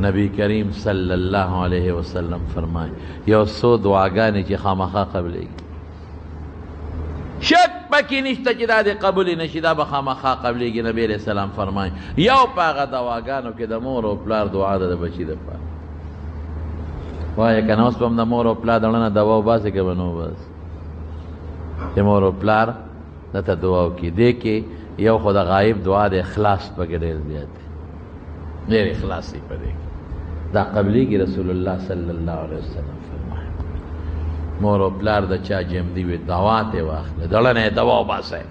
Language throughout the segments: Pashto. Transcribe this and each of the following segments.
نبی کریم صلی اللہ علیہ وسلم فرمائے یو سو دعاگانے چی خامخا قبلے گی شک پکی نشتا چی دا دے قبولی نشی دا بخامخا قبلے گی نبی علیہ السلام فرمائے یو پاگا دعاگانو که دا مور و پلار دعا دا بچی دا پا وایا کنه اوس پم دا مور و پلار دلنا دواو باسی که بنو باس چی مور و پلار دا تا دعاو کی دیکھے یو خدا غائب دعا دے اخلاص پا کے دیر دیاتے دیر اخلاصی پا دیکھ دا قبلی کی رسول اللہ صلی اللہ علیہ وسلم فرمائے مور و پلار دا چا جم دیوی دعواتے واخل دلنے دواو باسے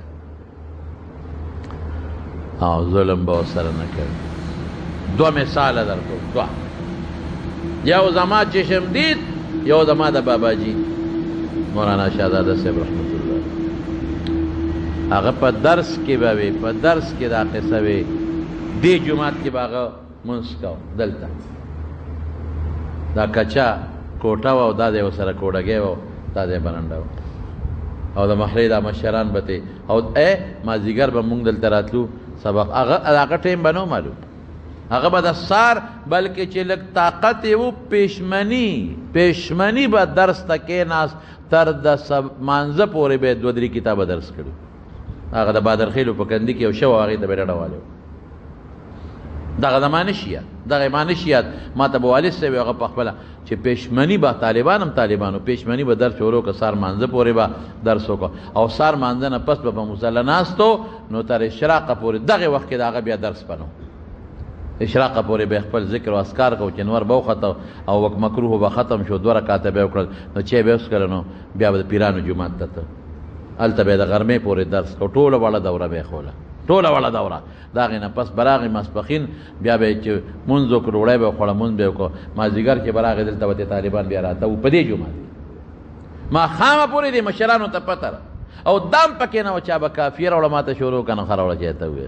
ظلم باو سر نکر دو مثال در کو دو یو زما چشم دید یو زما دا بابا جی مولانا شہزادہ صاحب رحمت اللہ آغا پا درس کی باوی پا درس کی دا قصہ وی دی جماعت کی باغا منسکاو دلتا دا کچا کوٹا و دا دے و سر کوڑگے و دا دے بننڈا و او دا محلی دا مشران بتے او اے ما زیگر با مونگ دلتا راتلو سبق آغا ٹیم بنو مالو آغا با دا سار بلکہ چلک طاقت و پیشمنی با درس تکے ناس تر دا سب مانزہ پورے بے دودری کتاب درس کرو آغا دا بادر خیلو پکندی کی او شو آغی دا بیڑا والو دا غدا مانشیات دا غی مانشیات ما تا بوالیس سے آغا پخبلا چه پیشمنی با طالبانم طالبانو پیشمنی با درس چورو که سار مانزہ پورے با درسو کا او سار مانزہ نا پس با مسلح ناستو نو تر اشراق پورے دا غی وقت دا آغا بیا درس پنو اشراق پورے بے خپل ذکر و اسکار کو چنور باو ختم او وقت مکروح با ختم شو دو رکاته بے اکرد نو چه بے اس کرنو بیا با پیرانو جماعت تا التا بے دا غرمے پورے درس کو طول والا دورہ بے خولا طول والا دورہ داغی نا پس براغی مسپخین بیا بے چه منزو کروڑے بے خولا منز بے کو ما زیگر چه براغی دلتا وطی طالبان بیا راتا او پدی جماعت ما خام پوری دی مشرانو تا پتر او دام پکینا و چا با کافیر علماء تا شروع کنا خراولا چاہتا ہوئے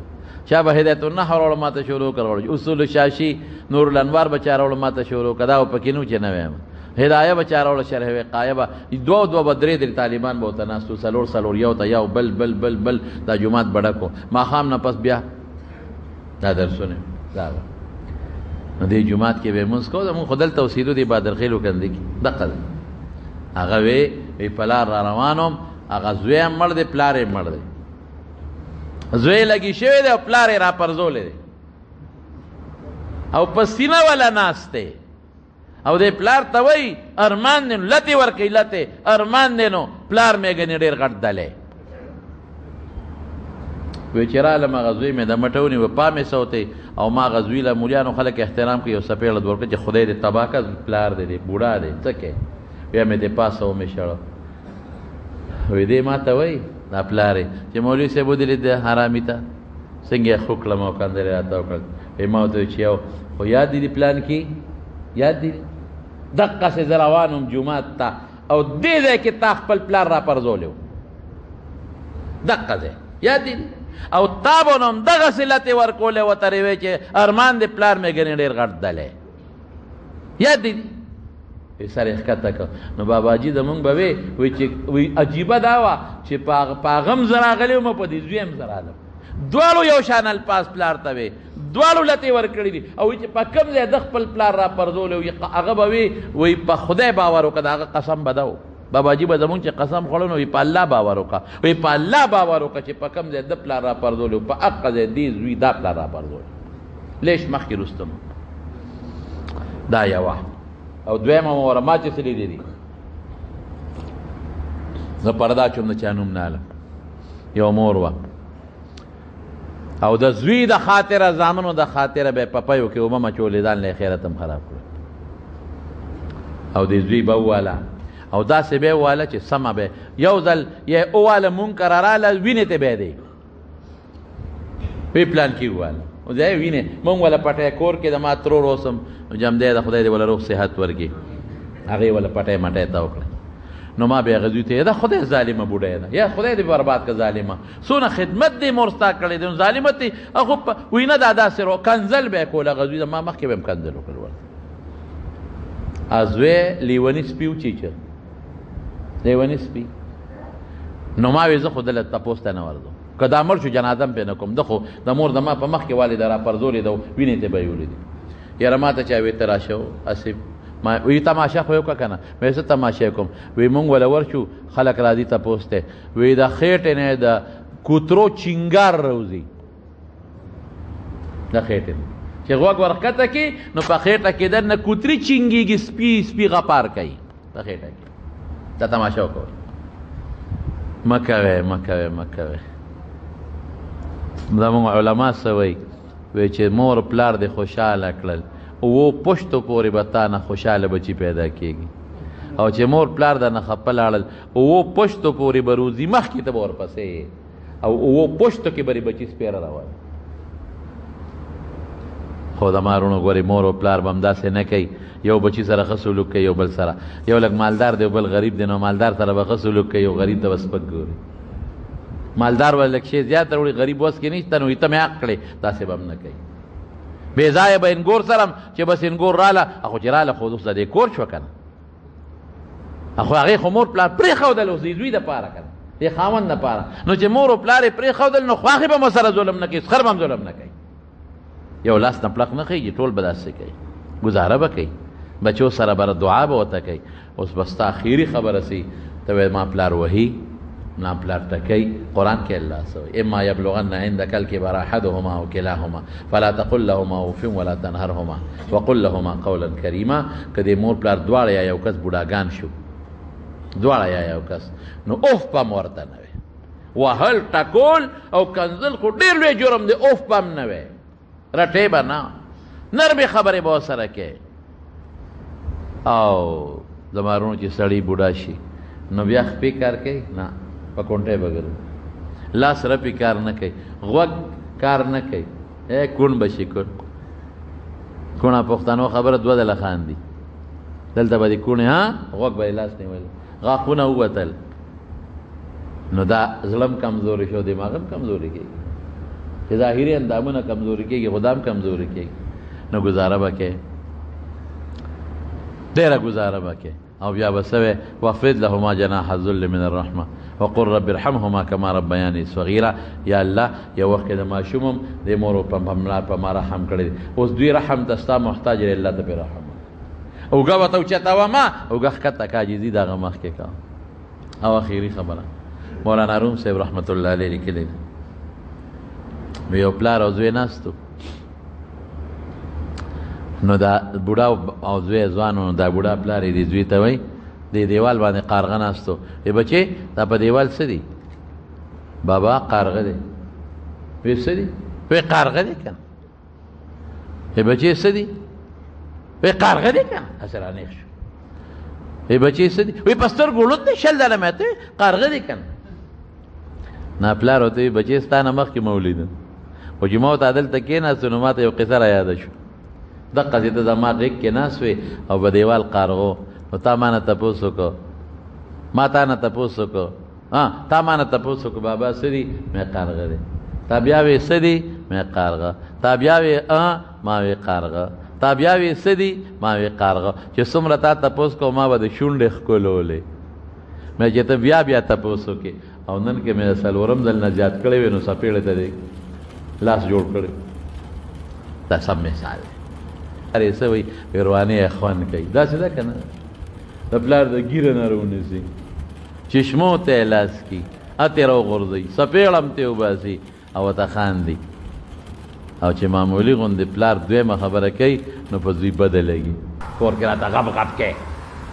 شابه هدایت النحو علماء ته شروع کړل اصول شاشی نور الانوار بچار علماء ته شروع کدا او پکینو چې نه ویم هدايه بچار ول شرح وقایبه دو بدرې د طالبان بو تناسو سلور یو ته یو بل دا جمعات بڑکو ما خام نه پس بیا دا درسونه دا نو دی جمعات کې به مونږ کو زمون خدل توسیدو دی بادر خیلو کندې کی دقل هغه وی پلار روانم هغه زوی مړ دی پلار مړ دی زوی لگی شوی دے او پلارے را پرزولے دے او پسینہ والا ناستے او دے پلار تاوئی ارمان دینو لتی ورکی لتے ارمان دینو پلار میں گنی دیر غٹ دلے ویچرا لما غزوی میں دا مٹونی و پا میں سوتے او ما غزوی لمولیانو خلق احترام کی او سپیڑ دور کر خدای دے تباکہ پلار دے دے بوڑا دے سکے ویا میں دے پاسو میں شڑو وی دے ما تاوئی دا پلاره چې مولوی صاحب ودلی د حرامي ته څنګه خوکله مو کاندل راته وکړ ما ته چې یو خو یاد دي پلان کې یاد دي دقه سه زروانم جمعات ته او دې دې کې تا خپل پلان را پرزولیو دقه ده یاد دي او تابونم دغه سلته ورکوله وترې وی چې ارمان دې پلان مې ګنې ډېر غټ دله یاد دي سر اخکتا که نو بابا جی دا مونگ باوی وی عجیبه داوا چه پاغم زرا غلیو ما پا دی زویم زرا لم دوالو یو شان الپاس پلار تاوی دوالو لطی ورکڑی دی او چه پا کم زی دخ پل پلار را پردولیو اغا باوی وی پا خدای باورو که دا اغا قسم بداو بابا جی با زمون چه قسم خورنو وی پا اللہ باورو که وی پا اللہ باورو که چه پا کم زی د پلار را پردولیو پا اقا زی دی زوی دا پلار را پردولیو لیش مخی رستم دا یوا او دویم امور ما چه سلی دی زه پردا چوم د چانوم نالم یو مور وا او د زوی د خاطره زامنو د خاطره به پپایو کې ومه چولیدان له خیرتم خراب کړ او د زوی به والا او دا سی به والا چې سما به یو ځل یا اواله منکر رااله وینې ته به دی په پلان کې والا او دا وینې مونږ ولا پټه کور کې د ما ترور اوسم جام دې د خدای دې ولا روغ صحت ورګي هغه ولا پټه مټه تا وکړه نو ما به غزو ته دا خدای ظالمه بوډه ده یا خدای دې برباد کا ظالمه سونه خدمت دې مرستا کړې دې ظالمت هغه وینه دادا سره کنزل به کوله غزو ما مخکې به کنزل وکړ ازوی لیونی سپیو چیچر لیونی سپی نو ما ویزه خود له تپوسته نه ورځو که دا مر شو جنازم په نه کوم دخو د مور د ما په مخ کې والد را پرزولې دو وینې ته به یولې یاره ما ته چا وی ته راشه اسې ما وی تماشا خو یې وکړه که نه وایي څه تماشا کوم وی مونږ وله ورشو خلک راځي تپوس دی وی د خېټې نه د کوترو چینګار روځي د خېټې نه چې غوږ ورښکته کړي نو په خېټه کې دننه کوتري چینګېږي سپي سپي غپار کوي په خېټه کې دا تماشا وکوئ مه کوئ مه کوئ مه کوئ زموږ علما څه وایي وایي چې مور پلار دې خوشحاله کړل اوو پشتو پورې به تا نه خوشحاله بچي پیدا کېږي او چې مور پلار د نه خفه لاړل اوو پشتو پورې به روزي مخکې ته به ورپسې او اوو پشتو کې به بچي سپیره روان خو د مارونو ګورې مور او پلار به همداسې نه کوي یو بچي سره ښه سلوک کوي یو بل سره یو لږ مالدار دی او بل غریب دی نو مالدار سره به ښه سلوک کوي او غریب ته به سپک ګوري مالدار به لږ شی زیات راوړي غریب وس کې نشته نو ته مې حق کړې داسې به هم نه کوي بې ځایه به انګور سره هم چې بس انګور راله خو چې راله خو اوس د دې کور شوه که نه خو هغې خو مور پلار پرېښودل اوس د زوی دپاره که نه د خاوند دپاره نو چې مور او پلار یې پرېښودل نو خواښې به مو سره ظلم نه کوي سخر به هم ظلم نه کوي یو لاس نه پړق نه خېږي ټول به داسې کوي ګزاره به کوي بچو سره به دعا به ورته کوي اوس به ستا اخري خبره سي ته وایې ما پلار وهي ما پلار ټکوي قرآن کې الله څه وایي اما یبلغن عندک الکبر احدهما او کلاهما فلا تقل لهما اف ولا تنهرهما وقل لهما قولا کریما که د مور پلار دواړه یا یو کس بوډاګان شو دواړه یا یو کس نو اوف به هم ورته نه وی وهل ټکول او کنځل خو ډېر لوی جرم دی اوف به هم نه وی رټې به نه نرمې خبرې به ورسره کوې او زمارونو چې سړی بوډا شي نو بیا خپې کار کوي نه په کونټۍ به ګرځي لاس رپې کار نه کوي غوږ کار نه کوي کون به شي کونه پښتنو خبره دوه ځله خاندي دلته به دې کونې غوږ به یې لاس نیولی غاښونه ووتل نو دا زړه هم کمزوري شو دماغ هم کمزوري کېږي چې ظاهري اندامونه کمزوري کېږي خو دا هم کمزوري کېږي نو ګزاره به کوې ډېره ګزاره به کوې او بیا به څه وی واخفض لهما جناح الذل من الرحمه وقل رب ارحمهما کما ربیاني صغیرا یا الله یو وخت کې د ماشوم هم د مور په ما رحم کړی دی اوس دوی رحم ته ستا محتاج دی الله ته پرې رحم اوږه به ته اوچتوه ما اوږه ښکته که عاجزي د هغه مخکې که او اخري خبره مولانا روم صاحب رحمت الله علیه لیکلی دی وی یو پلار او زوی ناستو نو دا بوډا او زوی ځوانو دا بوډا پلار یې دې زوی ته وایي د دیوال باندې قارغه ناستو ای بچې دا په دیوال څه دي بابا قارغه دی وی څه دي وی قارغه دی که نه ای بچې څه دي وی قارغه دی که نه هسې رانیغ شو ای بچې څه دي وی په سترګو ړوند دی شل ځله مې ته قارغه دی که نه نه پلار ورته وی بچې ستا نه مخکې مه ولیدم خو چې ما ورته دلته کېناستو نو ما ته یو قصه را یاده شو دقسې ته زما غېږ کې ناست وې او په دیوال قارغو نو تا ما نه تپوس وکړو ما تا نه تپوس وکړو تا ما نه تپوس وکړو بابا څه دي مې قارغه دی تا بیا وې څه دي مې قارغه تا بیا وې ما وې قارغه تا بیا وې څه دي ما وې قارغه چې څومره تا تپوس کو ما به د شونډې ښکلولې مې چې ته بیا بیا تپوس وکړې او نن کې مې څلورم ځل نه زیات کړی وې نو څپېړې ته دی لاس جوړ کړی دا سب مثال دی ارې څه وایي پیروانې یې خوند کوي داسې ده که نه د پلار د ګیره نه راونیسي چشمو ته یې لاس کي اتې راوغورځوي څپېړه هم ترې وباسي او ورته خاندي او چې معمولي غوندې پلار دویمه خبره کوي نو په زوی بده لګي کور کې راته غب غب کې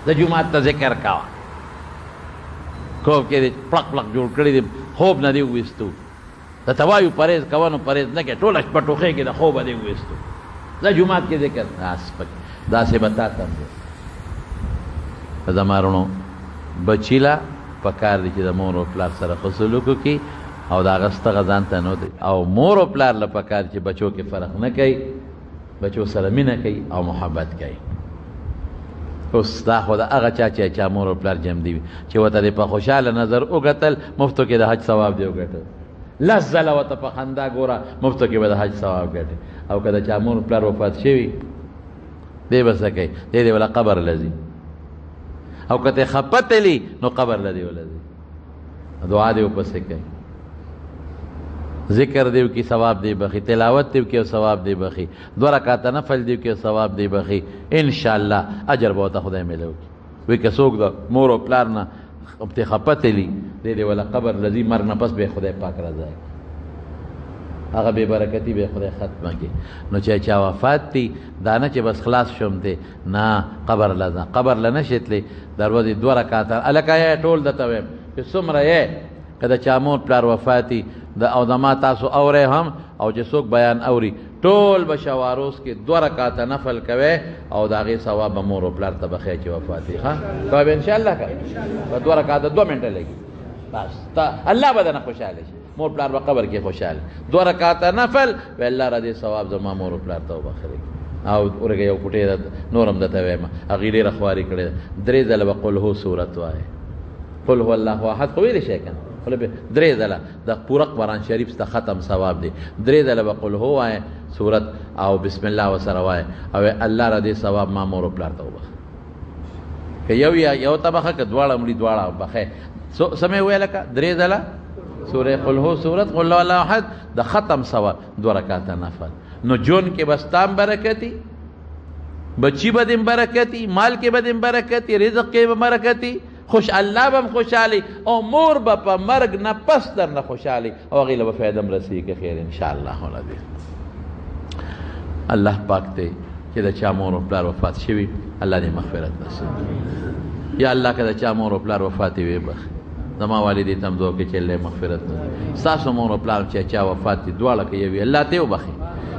د جومات ته ذکر کوه خوب کې دې پړق پړق جوړ کړي دي خوب نه دې وویستو درته وایو پرهیز کوه نو پرهیز نه کوې ټوله شپه ټوخۍ کې د خوبه دې وویستو دا جومات کې ذکر داسې به تا ته زما رڼو بچي له پکار دی چې د مور او پلار سره ښه سلوک وکړي او د هغه ستغه ځان ته نه دی او مور او پلار له پکار چې بچو کې فرق نه کوي بچو سره مینه کوي او محبت کوي اوس دا خو د هغه چا مور او پلار جمع دي چې ورته دې په خوشحاله نظر وګتل مفتو کې د حج ثواب دی وګټل لس ځله ورته په خندا ګوره مفتو کې به د حج ثواب ګټي او که د چا مور پلار وفات شوي دی به څه کوي دی دې وله قبر لځي او که ته خفه تلي نو قبر له دې ولځي دعا دې ورپسې کوي ذکر دیو کی ثواب دی بخی، تلاوت دیو کی ثواب دی بخی، 2 رکعات نفل دیو کی ثواب دی بخی، انشاءاللہ اجر بہتا خدای ملو کی. وی که سوک دا مور و پلارنا ابتی خپت لی دے دے والا قبر لذی مرنا پس بے خدای پاک رضای آغا بے برکتی بے خدای ختمہ کی. نو چا وفات تی دانا چه بس خلاص شم تی نا قبر لذا قبر لنشت لی دروازی 2 رکعات الکا یا ٹول دتا ویم که سمرا یا کدا چا مور پلار وفاتی دا او دما تاسو اوره هم او چې څوک بیان اوري ټول بشواروس کې 2 رکعات نفل کوي او دا غي ثواب مور او پلار ته بخیر چې وفاتي ها کوي ان شاء الله کوي په 2 رکعات 2 منټه لګي بس تا الله بدن خوشاله شي مور پلار په قبر کې خوشاله 2 رکعات نفل و الله را دې ثواب زما مور او پلار ته بخیر او ورګه یو پټه نورم دته وایم اغیری رخواري کړي 3 ځله وقل هو سورت وای قل هو الله احد خو ویل شي کنه قل 3 ځله د پورا قرآن شریف ته ختم ثواب دی 3 ځله وقل هو وای سورت او بسم الله وسره وای او الله را دې ثواب ما مور پلار ته وبخ که یو تبخه که دواړه مړي دواړه بخې سمې ویل کا 3 ځله سوره قل هو سورت قل الله احد د ختم ثواب 2 رکعات نفل. نو جون کې بستام برکتی بچی بدیم برکتی مال کې بدیم برکتی رزق کې برکتی خوش الله بم خوشحالی او مور با پا مرگ نه پس در نه خوشحالی او غیله با فیدم رسی که خیر انشاءاللہ ولدی. اللہ پاک تے کہ دا چا مور و پلار وفات شوی اللہ دی مغفرت نصیب یا اللہ کہ دا چا مور و پلار وفاتی وی بخ زما والدی تم دو کہ چلے مغفرت نصیب ساسو مور و پلار چا وفاتی دوالا کہ یوی اللہ تے و بخی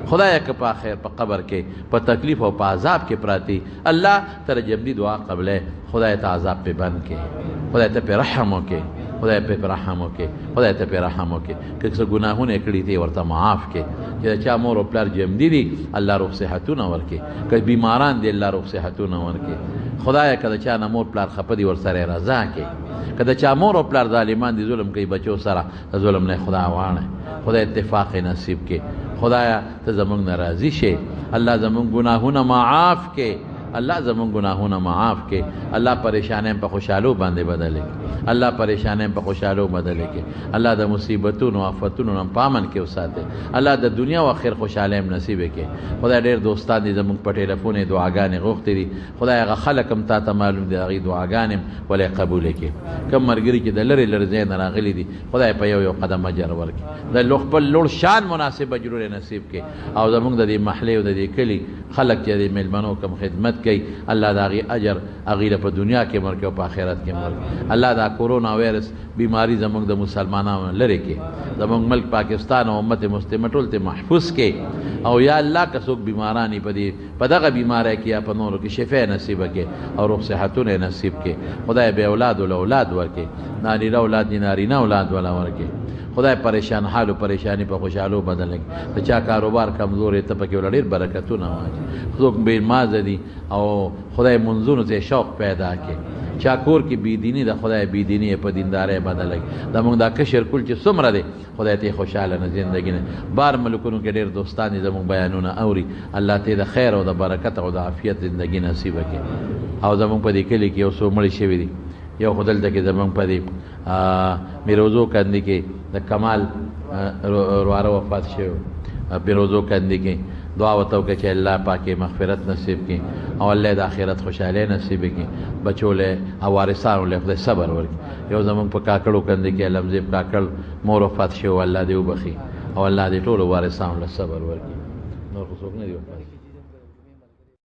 خدای که پا خیر پا قبر کې پا تکلیف و پا عذاب کې پراتی اللہ تر جمدی دعا قبلے خدای تا عذاب پہ بند کے خدای تا پہ رحمو کے خدای پہ رحمو کے خدای تا پہ رحمو کے کہ کسا گناہون اکڑی تی ورطا معاف کے کہ چا مور و پلار جمدی دی اللہ روح صحتو نور کے کہ بیماران دی اللہ روح صحتو نور کے خدای که چا نمور پلار خپدی ور سر رضا کے کہ چا مور و پلار ظالمان دی ظلم کئی بچو سرا ظلم نے خدا وانا خدا اتفاق نصیب کے خدایا ته زمونږ ناراضي شي الله زمونږ ګناهونه معاف کې الله زمونږ ګناهونه معاف کې الله پریشانې په خوشحالو باندې بدلې الله پریشانې په خوشحالو بدلې کې الله د مصیبتونو آفتونو نه پامن کې وساته الله د دنیا او آخرت خوشاله نصیب کې خدای ډېر دوستان دي زمونږ په ټلیفون دعاګانې غوښتې دي خدای هغه خلک هم تا ته معلوم دي هغه دعاګانې ولې قبول کې کم مرګري کې د لری لری زین راغلي دي خدای په یو قدم اجر ورکړي د لوخ په لوړ شان مناسب اجر نصیب کې او زمونږ د دې محلې او د دې کلی خلک چې د ملمنو کم خدمت کوي الله دا غي اجر اغیله په دنیا کې مرګ او په آخرت کې مرګ الله دا کورونا وایرس بیماری زمونږ د مسلمانانو لری کې زمونږ ملک پاکستان او امت مسلمه ټول ته محفوظ کې او یا الله که څوک بیمارانی په دغه بیماری کې یا په نورو کې شفا نصیب کې او روغ صحتونه نصیب کې خدای به اولاد او اولاد ورکې نارینه اولاد نارینه اولاد ولا ورکې خدای پریشان حال او پریشانی په خوشحالو بدل کړي چا کاروبار کمزور ته پکې ولډیر برکتونه واچي څوک بے مازه دي او خدای منځونو ته شوق پیدا کړي چا کور کې بی دینی د خدای بی دینی په دیندارۍ بدل کړي د موږ دا کشر کول چې څومره دي خدای ته خوشاله نه ژوندګي نه بار ملکونو کې ډیر دوستان دي زموږ بیانونه اوري الله ته د خیر او د برکت او د عافیت ژوندګي نصیب کړي او زموږ په دې کلی کې اوسو مړی شوی دي یو خدل ته کې زموږ په دې میروزو کندي کې د کمال رواره وفات شو میروزو کندي کې دعا وتو کې چې الله پاکه مغفرت نصیب کړي او الله د آخرت خوشاله نصیب کړي بچو له او وارثانو له خدای صبر ورکړي یو زمونږ په کاکړو کندي کې لمزيب کاکړ مور وفات شو الله دې وبخي او الله دې ټول وارثانو له صبر ورکړي نور څوک نه دی